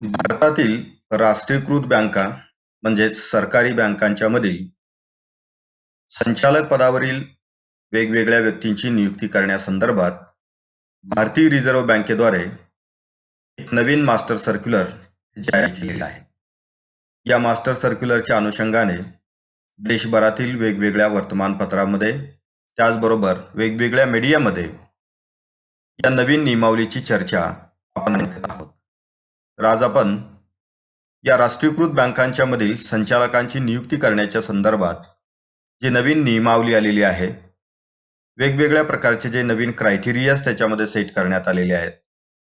भारतातील राष्ट्रीयकृत बँका म्हणजेच सरकारी बँकांच्या मधील संचालक पदावरील वेगवेगळ्या व्यक्तींची नियुक्ती करण्यासंदर्भात भारतीय रिझर्व्ह बँकेद्वारे एक नवीन मास्टर सर्क्युलर जारी केलेला आहे. या मास्टर सर्क्युलरच्या अनुषंगाने देशभरातील वेगवेगळ्या वर्तमानपत्रामध्ये त्याचबरोबर वेगवेगळ्या मीडियामध्ये या नवीन नियमावलीची चर्चा आपण ऐकत आहोत. तर आज आपण या राष्ट्रीयकृत बँकांच्या मधील संचालकांची नियुक्ती करण्याच्या संदर्भात जी नवीन नियमावली आलेली आहे, वेगवेगळ्या प्रकारचे जे नवीन क्रायटेरियाज त्याच्यामध्ये सेट करण्यात आलेले आहेत,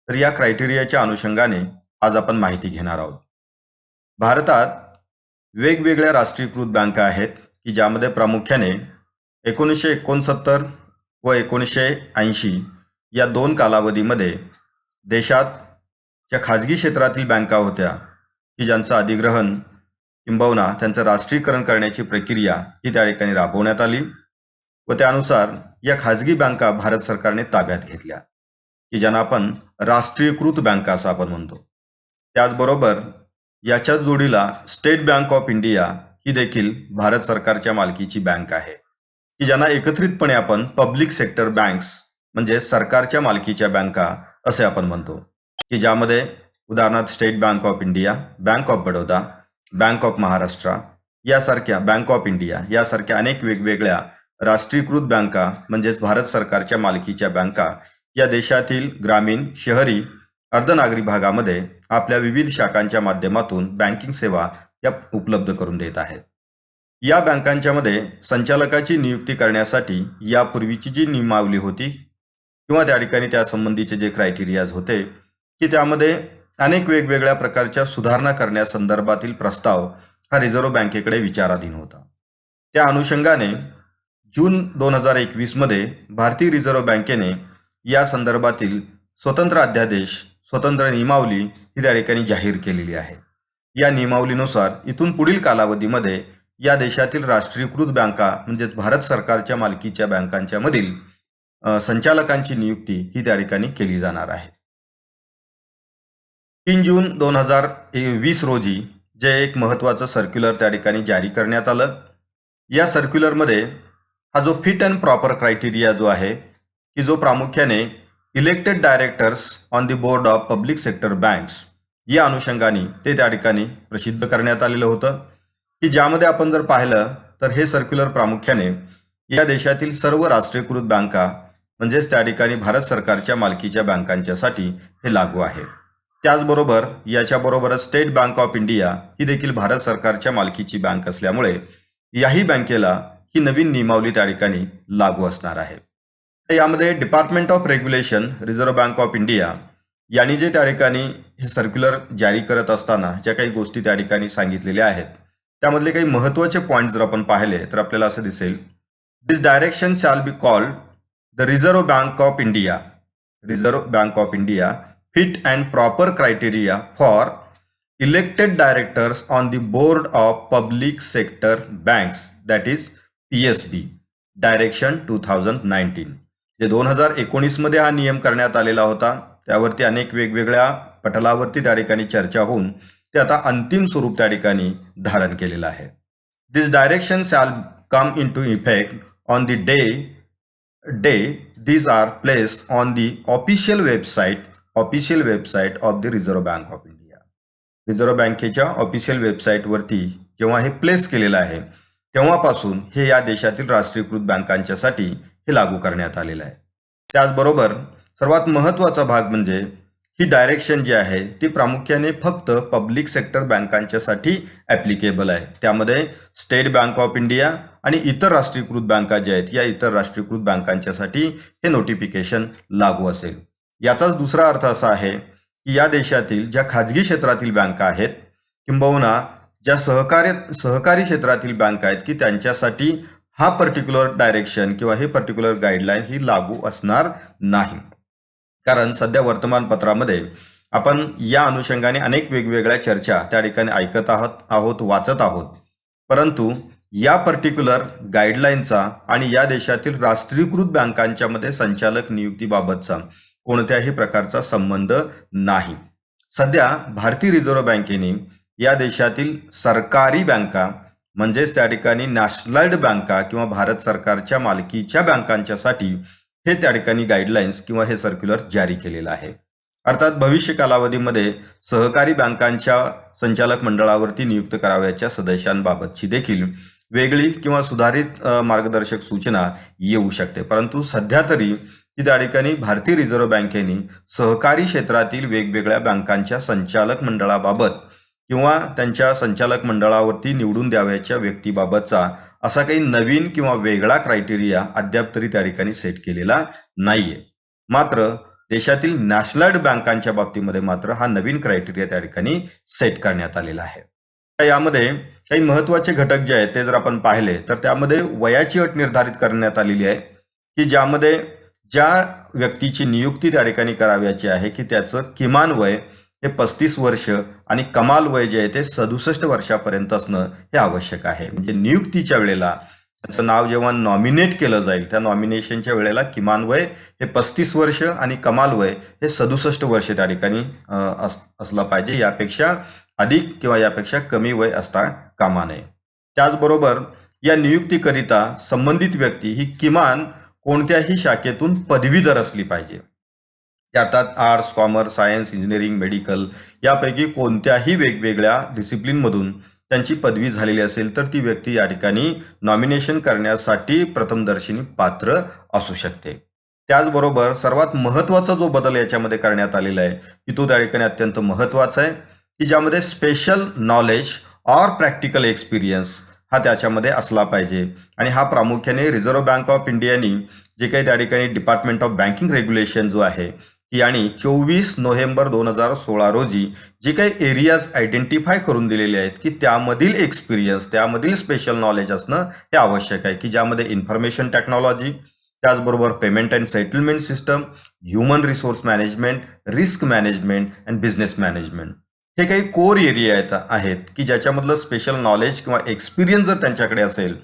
तर या क्रायटेरियाच्या अनुषंगाने आज आपण माहिती घेणार आहोत. भारतात वेगवेगळ्या राष्ट्रीयकृत बँका आहेत की ज्यामध्ये प्रामुख्याने 1969 व 1980 या दोन कालावधीमध्ये देशात ज्या खाजगी क्षेत्रातील बँका होत्या की ज्यांचं अधिग्रहण किंबहुना त्यांचं राष्ट्रीयकरण करण्याची प्रक्रिया ही त्या ठिकाणी राबवण्यात आली व त्यानुसार या खाजगी बँका भारत सरकारने ताब्यात घेतल्या की ज्यांना आपण राष्ट्रीयकृत बँका असं आपण म्हणतो. त्याचबरोबर याच्याच जोडीला स्टेट बँक ऑफ इंडिया ही देखील भारत सरकारच्या मालकीची बँक आहे की ज्यांना एकत्रितपणे आपण पब्लिक सेक्टर बँक्स म्हणजे सरकारच्या मालकीच्या बँका असे आपण म्हणतो की ज्यामध्ये उदाहरणार्थ state bank of India, bank of Baroda, bank of Maharashtra यासारख्या, बँक ऑफ इंडिया यासारख्या अनेक वेगवेगळ्या राष्ट्रीयकृत बँका म्हणजेच भारत सरकारच्या मालकीच्या बँका या देशातील ग्रामीण, शहरी, अर्धनागरी भागामध्ये आपल्या विविध शाखांच्या माध्यमातून बँकिंग सेवा या उपलब्ध करून देत आहेत. या बँकांच्या मध्ये संचालकाची नियुक्ती करण्यासाठी यापूर्वीची जी नियमावली होती किंवा त्या ठिकाणी त्या संबंधीचे जे क्रायटेरियाज होते की त्यामध्ये अनेक वेगवेगळ्या प्रकारच्या सुधारणा करण्यासंदर्भातील प्रस्ताव हा रिझर्व्ह बँकेकडे विचाराधीन होता. त्या अनुषंगाने जून 2021 मध्ये भारतीय रिझर्व्ह बँकेने या संदर्भातील स्वतंत्र अध्यादेश, स्वतंत्र नियमावली ही त्या ठिकाणी जाहीर केलेली आहे. या नियमावलीनुसार इथून पुढील कालावधीमध्ये या देशातील राष्ट्रीयकृत बँका म्हणजेच भारत सरकारच्या मालकीच्या बँकांच्या मधील संचालकांची नियुक्ती ही त्या ठिकाणी केली जाणार आहे. 3 जून 2020 रोजी जे एक महत्त्वाचं सर्क्युलर त्या ठिकाणी जारी करण्यात आलं. या सर्क्युलरमध्ये हा जो फिट अँड प्रॉपर क्रायटेरिया जो आहे की जो प्रामुख्याने elected directors on the board of public sector banks या अनुषंगाने ते त्या ठिकाणी प्रसिद्ध करण्यात आलेलं होतं की ज्यामध्ये आपण जर पाहिलं तर हे सर्क्युलर प्रामुख्याने या देशातील सर्व राष्ट्रीयकृत बँका म्हणजेच त्या ठिकाणी भारत सरकारच्या मालकीच्या बँकांच्यासाठी हे लागू आहे. त्याचबरोबर याच्याबरोबरच स्टेट बँक ऑफ इंडिया ही देखील भारत सरकारच्या मालकीची बँक असल्यामुळे याही बँकेला ही नवीन नियमावली त्या ठिकाणी लागू असणार आहे. यामध्ये department of regulation, reserve Bank of India यांनी जे त्या ठिकाणी हे सर्क्युलर जारी करत असताना ज्या काही गोष्टी त्या ठिकाणी सांगितलेल्या आहेत त्यामधले काही महत्त्वाचे पॉईंट जर आपण पाहिले तर आपल्याला असं दिसेल, this direction shall be called the Reserve Bank of India, Reserve Bank of India fit and proper criteria for elected directors on the board of public sector banks, that is PSB direction 2019. जे 2019 मध्ये हा नियम करण्यात आलेला होता त्यावरती अनेक वेगवेगळ्या पटलावरती त्या ठिकाणी चर्चा होऊन ते आता अंतिम स्वरूप त्या ठिकाणी धारण केलेलं आहे. This direction shall come into effect on the day these are placed on the official website of the Reserve Bank of India. रिझर्व्ह बँकेच्या ऑफिशियल वेबसाईटवरती जेव्हा हे प्लेस केलेलं आहे तेव्हापासून हे या देशातील राष्ट्रीयकृत बँकांच्यासाठी हे लागू करण्यात आलेलं आहे. त्याचबरोबर सर्वात महत्त्वाचा भाग म्हणजे ही डायरेक्शन जी आहे ती प्रामुख्याने फक्त पब्लिक सेक्टर बँकांच्यासाठी ॲप्लिकेबल आहे. त्यामध्ये स्टेट बँक ऑफ इंडिया आणि इतर राष्ट्रीयकृत बँका ज्या आहेत या इतर राष्ट्रीयकृत बँकांच्यासाठी हे नोटिफिकेशन लागू असेल. याचाच दुसरा अर्थ असा आहे की या देशातील ज्या खाजगी क्षेत्रातील बँका आहेत किंबहुना ज्या सहकारी क्षेत्रातील बँका आहेत की त्यांच्यासाठी हा पर्टिक्युलर डायरेक्शन किंवा हे पर्टिक्युलर गाईडलाईन ही लागू असणार नाही. कारण सध्या वर्तमानपत्रामध्ये आपण या अनुषंगाने अनेक वेगवेगळ्या चर्चा त्या ठिकाणी ऐकत आहोत, वाचत आहोत, परंतु या पर्टिक्युलर गाईडलाईनचा आणि या देशातील राष्ट्रीयकृत बँकांच्या मध्ये संचालक नियुक्तीबाबतचा कोणत्याही प्रकारचा संबंध नाही. सध्या भारतीय रिझर्व्ह बँकेने या देशातील सरकारी बँका म्हणजेच त्या ठिकाणी नॅशनलाइज्ड बँका किंवा भारत सरकारच्या मालकीच्या बँकांच्यासाठी हे त्या ठिकाणी गाईडलाईन्स किंवा हे सर्क्युलर जारी केलेलं आहे. अर्थात भविष्य कालावधीमध्ये सहकारी बँकांच्या संचालक मंडळावरती नियुक्त करावयाच्या सदस्यांबाबतची देखील वेगळी किंवा सुधारित मार्गदर्शक सूचना येऊ शकते. परंतु सध्या तरी की त्या ठिकाणी भारतीय रिझर्व्ह बँकेने सहकारी क्षेत्रातील वेगवेगळ्या बँकांच्या संचालक मंडळाबाबत किंवा त्यांच्या संचालक मंडळावरती निवडून द्यावयाच्या व्यक्तीबाबतचा असा काही नवीन किंवा वेगळा क्रायटेरिया अद्याप तरी त्या ठिकाणी सेट केलेला नाहीये. मात्र देशातील नॅशनलाइज्ड बँकांच्या बाबतीमध्ये मात्र हा नवीन क्रायटेरिया त्या ठिकाणी सेट करण्यात आलेला आहे. यामध्ये काही महत्वाचे घटक जे आहेत ते जर आपण पाहिले तर त्यामध्ये वयाची अट निर्धारित करण्यात आलेली आहे की ज्यामध्ये ज्या व्यक्तीची नियुक्ती त्या ठिकाणी करावयाची आहे की त्याचं किमान वय हे 35 वर्ष आणि कमाल वय जे आहे ते 67 वर्षापर्यंत असणं हे आवश्यक आहे. म्हणजे नियुक्तीच्या वेळेला त्याचं नाव जेव्हा नॉमिनेट केलं जाईल त्या नॉमिनेशनच्या वेळेला किमान वय हे 35 वर्ष आणि कमाल वय हे 67 वर्ष त्या ठिकाणी असलं पाहिजे. यापेक्षा अधिक किंवा यापेक्षा कमी वय असता कामा नये. त्याचबरोबर या नियुक्तीकरिता संबंधित व्यक्ती ही किमान कोणत्याही शाखेतून पदवीधर असली पाहिजे. अर्थात arts, commerce, science, engineering, medical यापैकी कोणत्याही वेगवेगळ्या डिसिप्लिनमधून त्यांची पदवी झालेली असेल तर ती व्यक्ती या ठिकाणी नॉमिनेशन करण्यासाठी प्रथमदर्शनी पात्र असू शकते. त्याचबरोबर सर्वात महत्वाचा जो बदल याच्यामध्ये करण्यात आलेला आहे की तो त्या ठिकाणी अत्यंत महत्वाचा आहे की ज्यामध्ये special knowledge or practical experience हा त्याच्यामध्ये असला पाहिजे. आणि हा प्रामुख्याने रिझर्व्ह बँक ऑफ इंडियानी जे काही त्या ठिकाणी डिपार्टमेंट ऑफ बँकिंग रेग्युलेशन जो आहे की आणि 24 नोव्हेंबर 2016 रोजी जे काही एरियाज आयडेंटिफाय करून दिलेले आहेत की त्यामधील एक्सपिरियन्स त्यामधील स्पेशल नॉलेज असणं हे आवश्यक आहे की ज्यामध्ये इन्फॉर्मेशन टेक्नॉलॉजी, त्याचबरोबर payment and settlement system, human resource management, risk management and business management हे काही कोर एरिया आहेत की ज्याच्यामधलं स्पेशल नॉलेज किंवा एक्सपिरियन्स जर त्यांच्याकडे असेल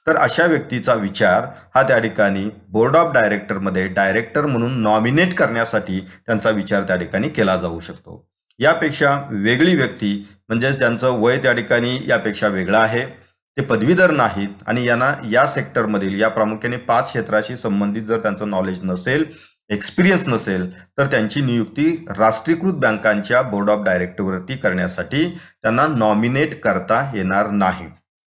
तर अशा व्यक्तीचा विचार हा त्या ठिकाणी बोर्ड ऑफ डायरेक्टरमध्ये डायरेक्टर म्हणून नॉमिनेट करण्यासाठी त्यांचा विचार त्या ठिकाणी केला जाऊ शकतो. यापेक्षा वेगळी व्यक्ती म्हणजेच त्यांचं वय त्या ठिकाणी यापेक्षा वेगळं आहे, ते पदवीधर नाहीत आणि यांना या सेक्टरमधील या प्रामुख्याने 5 क्षेत्राशी संबंधित जर त्यांचं नॉलेज नसेल, एक्सपिरियन्स नसेल तर त्यांची नियुक्ती राष्ट्रीयकृत बँकांच्या बोर्ड ऑफ डायरेक्टरवरती करण्यासाठी त्यांना नॉमिनेट करता येणार नाही.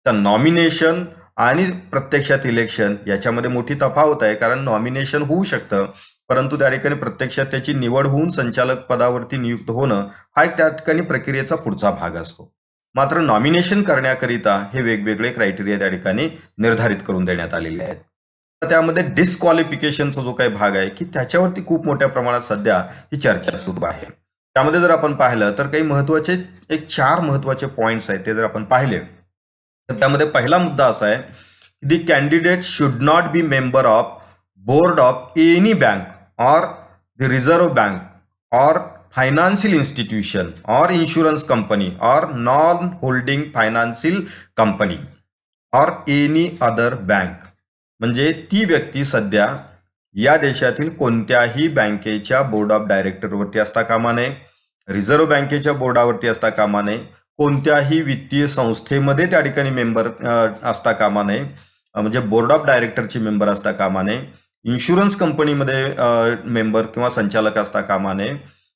तर नॉमिनेशन आणि प्रत्यक्षात इलेक्शन याच्यामध्ये मोठी तफावत आहे. कारण नॉमिनेशन होऊ शकतं परंतु त्या ठिकाणी प्रत्यक्षात त्याची निवड होऊन संचालक पदावरती नियुक्त होणं हा एक त्या ठिकाणी प्रक्रियेचा पुढचा भाग असतो. मात्र नॉमिनेशन करण्याकरिता हे वेगवेगळे क्रायटेरिया त्या ठिकाणी निर्धारित करून देण्यात आलेले आहेत. तर त्यामध्ये डिस्क्वालिफिकेशनचा जो काही भाग आहे की त्याच्यावरती खूप मोठ्या प्रमाणात सध्या ही चर्चा सुरू आहे. त्यामध्ये जर आपण पाहिलं तर काही महत्वाचे 4 महत्वाचे पॉइंट्स आहेत ते जर आपण पाहिले तर त्यामध्ये पहिला मुद्दा असा आहे the candidate should not be member of board of any bank or the Reserve Bank or financial institution or insurance company or non holding financial company or any other bank. म्हणजे ती व्यक्ती सध्या या देशातील कोणत्याही बँकेच्या बोर्ड ऑफ डायरेक्टरवरती असता कामा नये, रिझर्व्ह बँकेच्या बोर्डावरती असता कामा नये, कोणत्याही वित्तीय संस्थेमध्ये त्या ठिकाणी मेंबर असता कामा नये, म्हणजे बोर्ड ऑफ डायरेक्टरची मेंबर असता कामा नये, इन्शुरन्स कंपनीमध्ये मेंबर किंवा संचालक असता कामा नये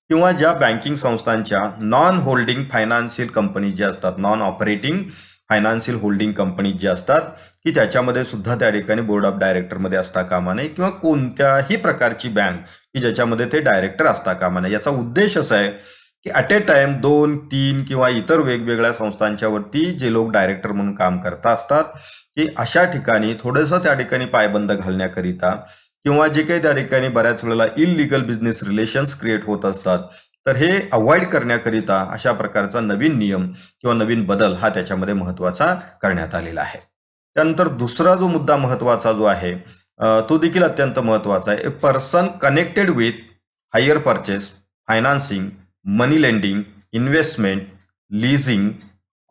किंवा ज्या बँकिंग संस्थांच्या नॉन होल्डिंग फायनान्शियल कंपनी ज्या असतात, non operating financial holding company जे असतात की त्याच्यामध्ये सुद्धा त्या ठिकाणी बोर्ड ऑफ डायरेक्टरमध्ये असता कामा नये किंवा कोणत्याही प्रकारची बँक की ज्याच्यामध्ये ते डायरेक्टर असता कामा नये. याचा उद्देश असा आहे की ॲट ए टाइम 2, 3 किंवा इतर वेगवेगळ्या संस्थांच्या वरती जे लोक डायरेक्टर म्हणून काम करता असतात की अशा ठिकाणी थोडंसं त्या ठिकाणी पायबंद घालण्याकरिता किंवा जे काही त्या ठिकाणी बऱ्याच वेळेला इलिगल बिझनेस रिलेशन्स क्रिएट होत असतात तर हे अवॉइड करण्याकरिता अशा प्रकारचा नवीन नियम किंवा नवीन बदल हा त्याच्यामध्ये महत्वाचा करण्यात आलेला आहे. त्यानंतर दुसरा जो मुद्दा महत्वाचा जो आहे तो देखील अत्यंत महत्वाचा आहे. A person connected with hire purchase, financing, money lending, investment, leasing,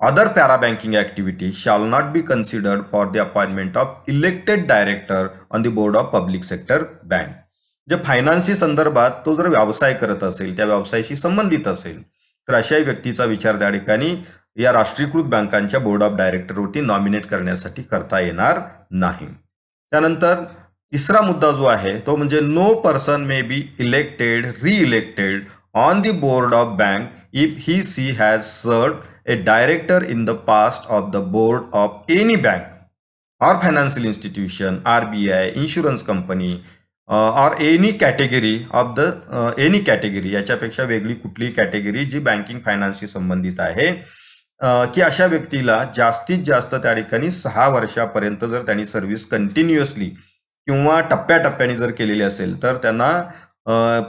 other parabanking activity shall not be considered for the appointment of elected director on the board of public sector bank. जे फायनान्सशी संदर्भात तो जर व्यवसाय करत असेल, त्या व्यवसायाशी संबंधित असेल तर अशाही व्यक्तीचा विचार त्या ठिकाणी या राष्ट्रीयकृत बँकांच्या बोर्ड ऑफ डायरेक्टरवरती नॉमिनेट करण्यासाठी करता येणार नाही. त्यानंतर तिसरा मुद्दा जो आहे तो म्हणजे no person may be elected reelected on the board of bank if he she has served a director in the past of the board of any bank or financial institution, RBI, insurance company, or any category of the any category, याच्यापेक्षा वेगळी कुठली category जी banking फायनान्सशी संबंधित आहे, की अशा व्यक्तीला जास्तीत जास्त त्या ठिकाणी 6 वर्षापर्यंत जर त्यांनी सर्व्हिस कंटिन्युअसली किंवा टप्प्याटप्प्याने जर केलेली असेल तर त्यांना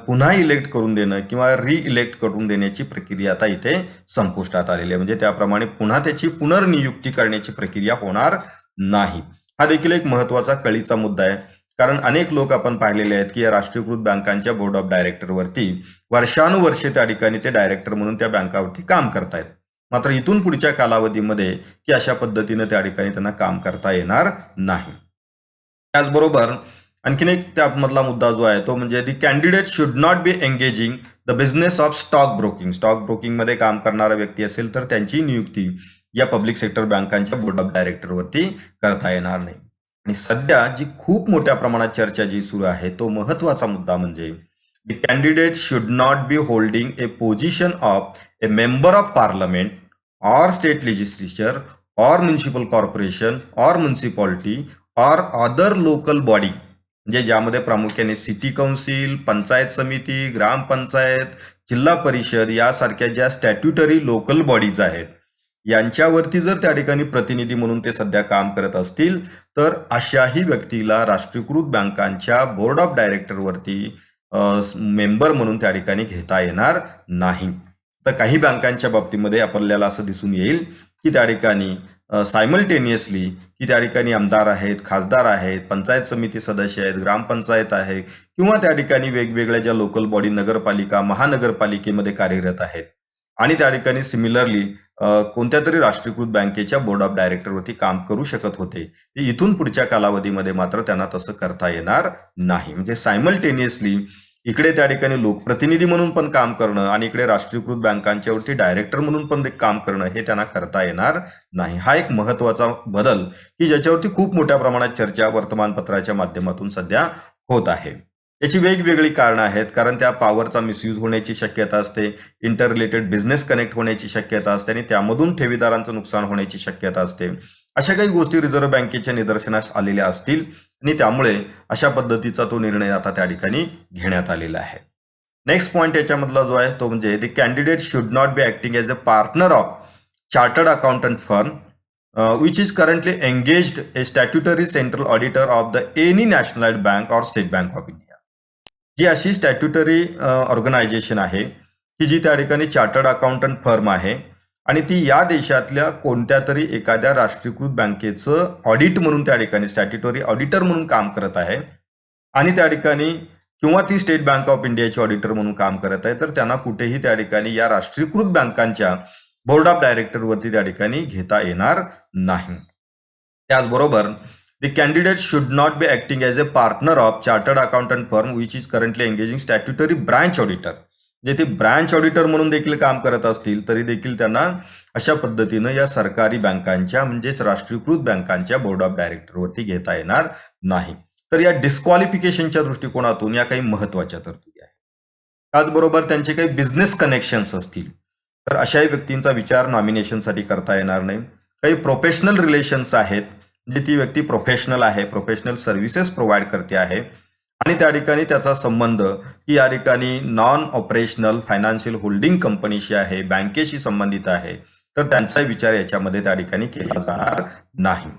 पुन्हा इलेक्ट करून देणं किंवा रिइलेक्ट करून देण्याची प्रक्रिया आता इथे संपुष्टात आलेली आहे. म्हणजे त्याप्रमाणे पुन्हा त्याची पुनर्नियुक्ती करण्याची प्रक्रिया होणार नाही. हा देखील एक महत्वाचा कळीचा मुद्दा आहे. कारण अनेक लोक आपण पाहिलेले आहेत की या राष्ट्रीयकृत बँकांच्या बोर्ड ऑफ डायरेक्टरवरती वर्षानुवर्षे त्या ठिकाणी ते डायरेक्टर म्हणून त्या बँकावरती काम करतायत. मात्र इथून पुढच्या कालावधीमध्ये की अशा पद्धतीने त्या ठिकाणी त्यांना काम करता येणार नाही. त्याचबरोबर आणखीन एक त्यामधला मुद्दा जो आहे तो म्हणजे the candidate should not be engaging the business of stock broking. Stock ब्रोकिंगमध्ये काम करणारा व्यक्ती असेल तर त्यांची नियुक्ती या पब्लिक सेक्टर बँकांच्या बोर्ड ऑफ डायरेक्टरवरती करता येणार नाही. आणि सध्या जी खूप मोठ्या प्रमाणात चर्चा जी सुरू आहे तो महत्वाचा मुद्दा म्हणजे the candidate should not be holding a position of a member of parliament or state legislature or municipal corporation or municipality or other local body, म्हणजे ज्यामध्ये प्रामुख्याने सिटी काउन्सिल, पंचायत समिती, ग्रामपंचायत, जिल्हा परिषद यासारख्या ज्या स्टॅट्युटरी लोकल बॉडीज आहेत यांच्यावरती जर त्या ठिकाणी प्रतिनिधी म्हणून ते सध्या काम करत असतील तर अशाही व्यक्तीला राष्ट्रीयकृत बँकांच्या बोर्ड ऑफ डायरेक्टरवरती मेंबर म्हणून त्या ठिकाणी घेता येणार नाही. तर काही बँकांच्या बाबतीमध्ये आपल्याला असं दिसून येईल की त्या ठिकाणी सायमल्टेनियसली की त्या ठिकाणी आमदार आहेत, खासदार आहेत, पंचायत समिती सदस्य आहेत, ग्रामपंचायत आहे किंवा त्या ठिकाणी वेगवेगळ्या ज्या लोकल बॉडी नगरपालिका, महानगरपालिकेमध्ये कार्यरत आहेत आणि त्या ठिकाणी सिमिलरली कोणत्या तरी राष्ट्रीयकृत बँकेच्या बोर्ड ऑफ डायरेक्टरवरती काम करू शकत होते, ते इथून पुढच्या कालावधीमध्ये मात्र त्यांना तसं करता येणार नाही. म्हणजे सायमल्टेनियसली इकडे त्या ठिकाणी लोकप्रतिनिधी म्हणून पण काम करणं आणि इकडे राष्ट्रीयकृत बँकांच्या वरती डायरेक्टर म्हणून पण काम करणं हे त्यांना करता येणार नाही. हा एक महत्वाचा बदल की ज्याच्यावरती खूप मोठ्या प्रमाणात चर्चा वर्तमानपत्राच्या माध्यमातून सध्या होत आहे. याची वेगवेगळी कारणं आहेत. कारण त्या पॉवरचा मिसयूज होण्याची शक्यता असते, इंटर रिलेटेड बिझनेस कनेक्ट होण्याची शक्यता असते आणि त्यामधून ठेवीदारांचं नुकसान होण्याची शक्यता असते. अशा काही गोष्टी रिझर्व्ह बँकेच्या निदर्शनास आलेल्या असतील आणि त्यामुळे अशा पद्धतीचा तो निर्णय आता त्या ठिकाणी घेण्यात आलेला आहे. नेक्स्ट पॉइंट याच्यामधला जो आहे तो म्हणजे the candidate should not B acting as a partner of chartered accountant firm which is currently engaged a statutory central auditor of the any nationalized bank or state bank of India. जी अशी statutory organisation आहे की जी त्या ठिकाणी chartered accountant firm आहे आणि ती या देशातल्या कोणत्या तरी एखाद्या राष्ट्रीयकृत बँकेचं ऑडिट म्हणून त्या ठिकाणी स्टॅट्युटरी ऑडिटर म्हणून काम करत आहे आणि त्या ठिकाणी किंवा ती स्टेट बँक ऑफ इंडियाची ऑडिटर म्हणून काम करत आहे, तर त्यांना कुठेही त्या ठिकाणी या राष्ट्रीयकृत बँकांच्या बोर्ड ऑफ डायरेक्टरवरती त्या ठिकाणी घेता येणार नाही. त्याचबरोबर the candidate should not B acting as a partner of chartered accountant firm which is currently engaging statutory branch auditor. जे ते ब्रांच ऑडिटर म्हणून देखील काम करत असतील तरी देखील त्यांना अशा पद्धतीनं या सरकारी बँकांच्या म्हणजेच राष्ट्रीयकृत बँकांच्या बोर्ड ऑफ डायरेक्टरवरती घेता येणार नाही. तर या डिस्क्वालिफिकेशनच्या दृष्टिकोनातून या काही महत्वाच्या तरतुदी आहेत. त्याचबरोबर त्यांचे काही बिझनेस कनेक्शन्स असतील तर अशाही व्यक्तींचा विचार नॉमिनेशनसाठी करता येणार नाही. काही प्रोफेशनल रिलेशन्स आहेत, म्हणजे ती व्यक्ती प्रोफेशनल आहे, प्रोफेशनल सर्व्हिसेस प्रोव्हाइड करते आहे आणि त्या ठिकाणी त्याचा संबंध ही या ठिकाणी नॉन ऑपरेशनल फायनान्शियल होल्डिंग कंपनीशी आहे, बँकेशी संबंधित आहे, तर त्यांचा विचार याच्यामध्ये त्या ठिकाणी केला जाणार नाही.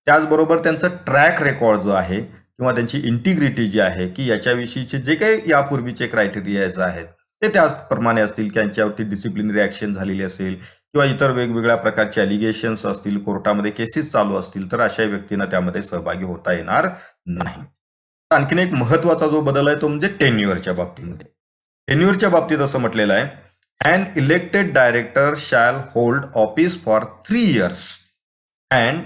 त्याचबरोबर त्यांचं ट्रॅक रेकॉर्ड जो आहे किंवा त्यांची इंटिग्रिटी जी आहे की याच्याविषयीचे जे काही यापूर्वीचे क्रायटेरियाज आहेत ते त्याचप्रमाणे असतील की यांच्यावरती डिसिप्लिनरी ऍक्शन झालेली असेल किंवा इतर वेगवेगळ्या प्रकारचे अलिगेशन्स असतील, कोर्टामध्ये केसेस चालू असतील तर अशा व्यक्तींना त्यामध्ये सहभागी होता येणार नाही. आणखीन एक महत्वाचा जो बदल आहे तो म्हणजे टेन्युअरच्या बाबतीमध्ये. टेन्युअरच्या बाबतीत असं म्हटलेलं आहे, an elected director shall hold office for 3 years and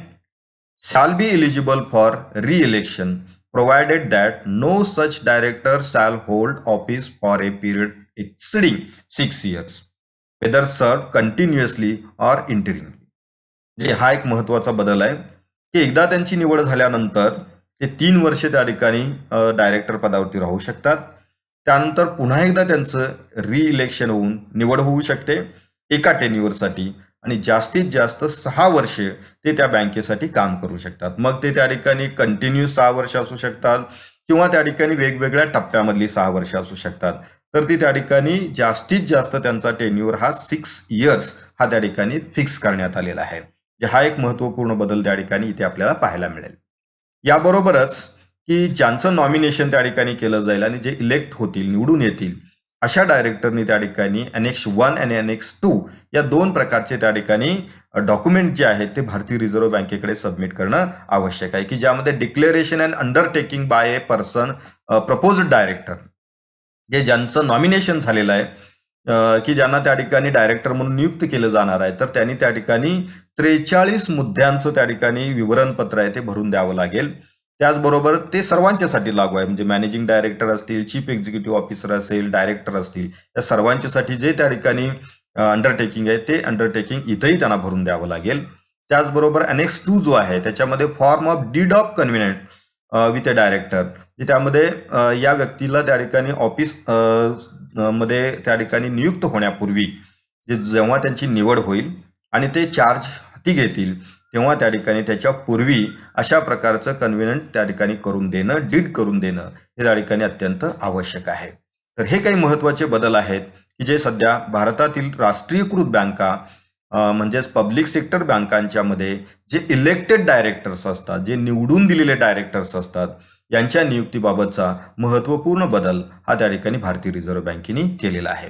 shall be eligible for re-election provided that no such director shall hold office for a period exceeding 6 years. Weather सर्व कंटिन्युअसली ऑर इंटरिमली. म्हणजे हा एक महत्वाचा बदल आहे की एकदा त्यांची निवड झाल्यानंतर ते 3 वर्ष त्या ठिकाणी डायरेक्टर पदावरती राहू शकतात. त्यानंतर पुन्हा एकदा त्यांचं रिइलेक्शन होऊन निवड होऊ शकते एका टेन्युअरसाठी, आणि जास्तीत जास्त 6 वर्ष ते त्या बँकेसाठी काम करू शकतात. मग ते त्या ठिकाणी कंटिन्यू 6 वर्ष असू शकतात किंवा त्या ठिकाणी वेगवेगळ्या टप्प्यामधली 6 वर्ष असू शकतात. तर ती त्या ठिकाणी जास्तीत जास्त त्यांचा टेन्युअर हा 6 इयर्स हा त्या ठिकाणी फिक्स करण्यात आलेला आहे. हा एक महत्वपूर्ण बदल त्या ठिकाणी इथे आपल्याला पाहायला मिळेल. याबरोबरच की ज्यांचं नॉमिनेशन त्या ठिकाणी केलं जाईल आणि जे इलेक्ट होतील, निवडून येतील, अशा डायरेक्टरनी त्या ठिकाणी अनेक्स 1 आणि अनेक्स 2 या 2 प्रकारचे त्या ठिकाणी डॉक्युमेंट जे आहेत ते भारतीय रिझर्व्ह बँकेकडे सबमिट करणं आवश्यक आहे, की ज्यामध्ये declaration and undertaking bye a person proposed director, जे ज्यांचं नॉमिनेशन झालेलं आहे, की ज्यांना त्या ठिकाणी डायरेक्टर म्हणून नियुक्त केलं जाणार आहे, तर त्यांनी त्या ठिकाणी 43 मुद्द्यांचं त्या ठिकाणी विवरणपत्र आहे ते भरून द्यावं लागेल. त्याचबरोबर ते सर्वांच्यासाठी लागू आहे, म्हणजे मॅनेजिंग डायरेक्टर असतील, चीफ एक्झिक्युटिव्ह ऑफिसर असेल, डायरेक्टर असतील, या सर्वांच्यासाठी जे त्या ठिकाणी अंडरटेकिंग आहे ते अंडरटेकिंग इथंही त्यांना भरून द्यावं लागेल. त्याचबरोबर अनेक्स 2 जो आहे त्याच्यामध्ये form of deed of covenant with a director, त्यामध्ये या व्यक्तीला त्या ठिकाणी ऑफिस मध्ये त्या ठिकाणी नियुक्त होण्यापूर्वी जेव्हा त्यांची निवड होईल आणि ते चार्ज हाती घेतील तेव्हा त्या ठिकाणी त्याच्या पूर्वी अशा प्रकारचं कन्व्हिनंट त्या ठिकाणी करून देणं, डीड करून देणं हे त्या ठिकाणी अत्यंत आवश्यक आहे. तर हे काही महत्वाचे बदल आहेत की जे सध्या भारतातील राष्ट्रीयकृत बँका म्हणजेच पब्लिक सेक्टर बँकांच्या मध्ये जे इलेक्टेड डायरेक्टर्स असतात, जे निवडून दिलेले डायरेक्टर्स असतात, यांच्या नियुक्तीबाबतचा महत्वपूर्ण बदल हा त्या ठिकाणी भारतीय रिझर्व्ह बँकेने केलेला आहे.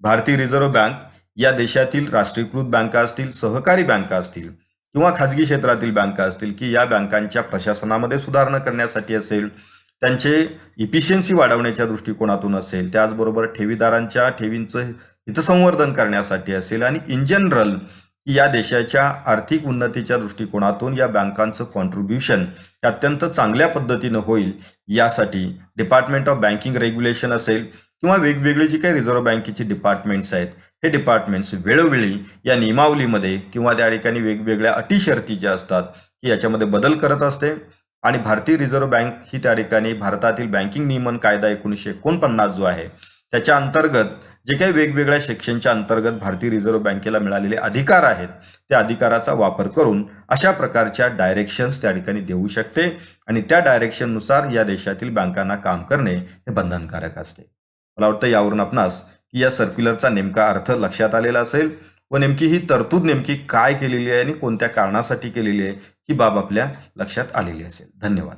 भारतीय रिझर्व्ह बँक या देशातील राष्ट्रीयकृत बँका असतील, सहकारी बँका असतील किंवा खाजगी क्षेत्रातील बँका असतील, की या बँकांच्या प्रशासनामध्ये सुधारणा करण्यासाठी असेल, त्यांचे इफिशियन्सी वाढवण्याच्या दृष्टिकोनातून असेल, त्याचबरोबर ठेवीदारांच्या ठेवींचं हितसंवर्धन करण्यासाठी असेल, आणि इन जनरल या देशाच्या आर्थिक उन्नतीच्या दृष्टिकोनातून या बँकांचं कॉन्ट्रीब्युशन अत्यंत चांगल्या पद्धतीनं होईल यासाठी डिपार्टमेंट ऑफ बँकिंग रेग्युलेशन असेल किंवा वेगवेगळी जी काही रिझर्व्ह बँकेची डिपार्टमेंट्स आहेत, हे डिपार्टमेंट्स वेळोवेळी या नियमावलीमध्ये किंवा त्या ठिकाणी वेगवेगळ्या अटी शर्ती ज्या असतात की याच्यामध्ये बदल करत असते. आणि भारतीय रिझर्व्ह बँक ही त्या ठिकाणी भारतातील बँकिंग नियमन कायदा 1949 जो आहे त्याच्या अंतर्गत जे काही वेगवेगळ्या सेक्शनच्या अंतर्गत भारतीय रिझर्व्ह बँकेला मिळालेले अधिकार आहेत त्या अधिकाराचा वापर करून अशा प्रकारच्या डायरेक्शन्स त्या ठिकाणी देऊ शकते, आणि त्या डायरेक्शननुसार या देशातील बँकांना काम करणे हे बंधनकारक असते. मला वाटतं यावरून आपणास की या सर्क्युलरचा नेमका अर्थ लक्षात आलेला असेल व नेमकी ही तरतूद नेमकी काय केलेली आहे आणि कोणत्या कारणासाठी केलेली आहे ही बाब आपल्या लक्षात आलेली असेल. धन्यवाद.